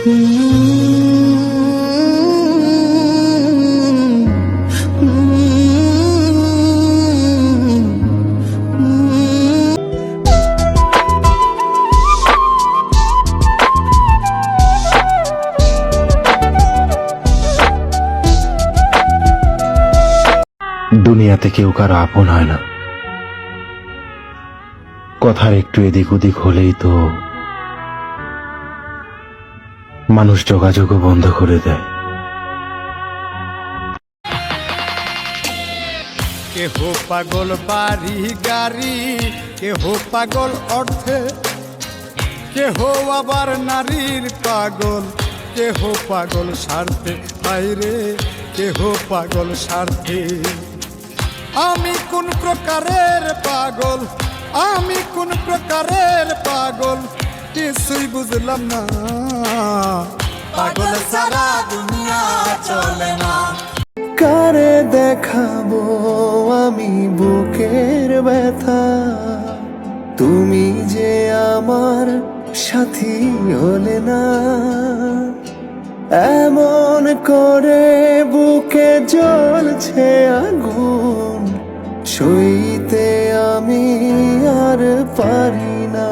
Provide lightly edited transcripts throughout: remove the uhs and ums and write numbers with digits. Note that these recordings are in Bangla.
দুনিয়াতে কেউ কারো আপন হয় না, কথার একটু এদিক ওদিক হলেই তো মানুষ যোগাযোগও বন্ধ করে দেয়। কেহ পাগল বাড়ি গাড়ি, কেহ পাগল অর্থে, কেহ আবার নারীর পাগল, কেহ পাগল স্বার্থে, বাইরে কেহ পাগল স্বার্থে। আমি কোন প্রকারের পাগল, আমি কোন প্রকারের পাগল, কিছুই বুঝলাম না। পাগল সারা দুনিয়া চলে না। কারে দেখাবো আমি বুকের ব্যথা, তুমি যে আমার সাথী হলে না। এমন করে বুকে জ্বলছে আগুন, সইতে আমি আর পারি না।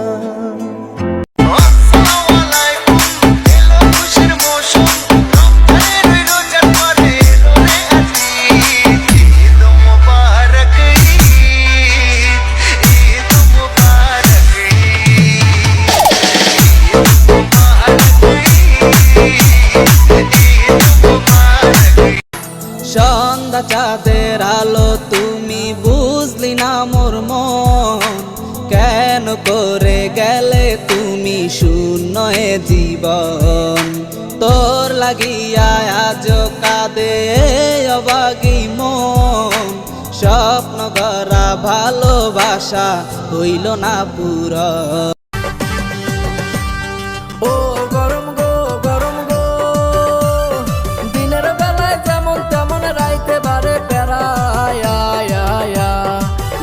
সন্ধ্যা চাঁদের আলো তুমি বুঝলি না মোর মন, কেন করে গেলে তুমি শূন্য এ জীবন। তোর লাগিয়া আজ কাঁদে অবাগী মন, স্বপ্ন গড়া ভালোবাসা হইল না পূরণ। ও গরম গো গরম গো, দিনের বেলায় যেমন তেমন রাইতে বারে পেরায়।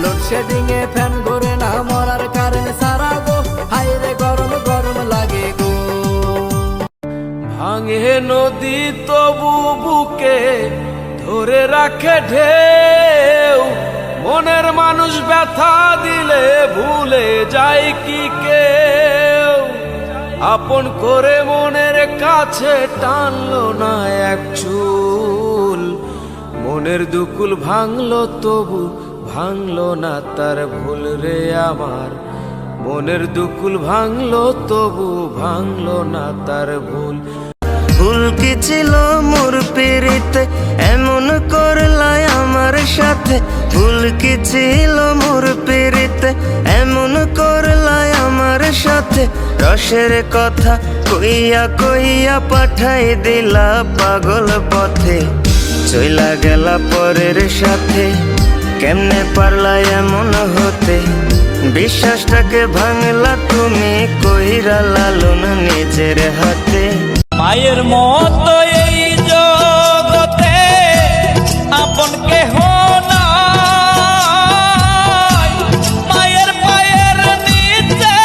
লোডশেডিং এ ফ্যান ঘুরে না, মরার কারেন্ট সারা গো, হাইরে গরম গরম লাগে গো। ভাঙে নদী তবু বুকে ধরে রাখে ঢেউ, মনের মানুষ ব্যথা দিলে ভুলে যায় কি কেউ। আপন করে মনের কাছে টানলো না এক চুল, মনের দুকুল ভাঙলো তবু ভাঙলো না তার ভুল রে আমার। মনের দুকুল ভাঙলো তবু ভাঙলো না তার ভুল। ভুল কি ছিল মোর পিরিতে, এমন করলাই আমার সাথে। ভুল কি ছিল মোর পিরিতে, এমন করলাই আমার সাথে। রসের কথা কইয়া কইয়া পাঠাই দিলা পাগল পথে, চইলা গেলা পরের সাথে। কেমনে পারলা এমন হতে, বিশ্বাসটাকে ভাঙলা তুমি কইরা লালন নিজের হাতে। মায়ের মতো এই জগতে আপন কেহ নাই, মায়ের পায়ের নিচে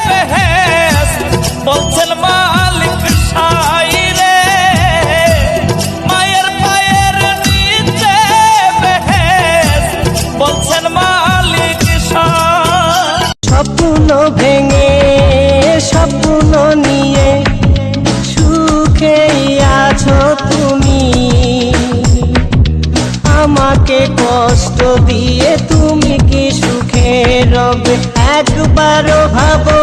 বেহেশত বলছেন মালিক সাই রে। মায়ের পায়ের নিচে বেহেশত বলছেন মালিক সাই। স্বপ্ন ভেঙে স্বপ্ন নিয়ে সুখেই আছো তুমি, আমাকে কষ্ট দিয়ে তুমি কি সুখে রবে। একবারও ভাবো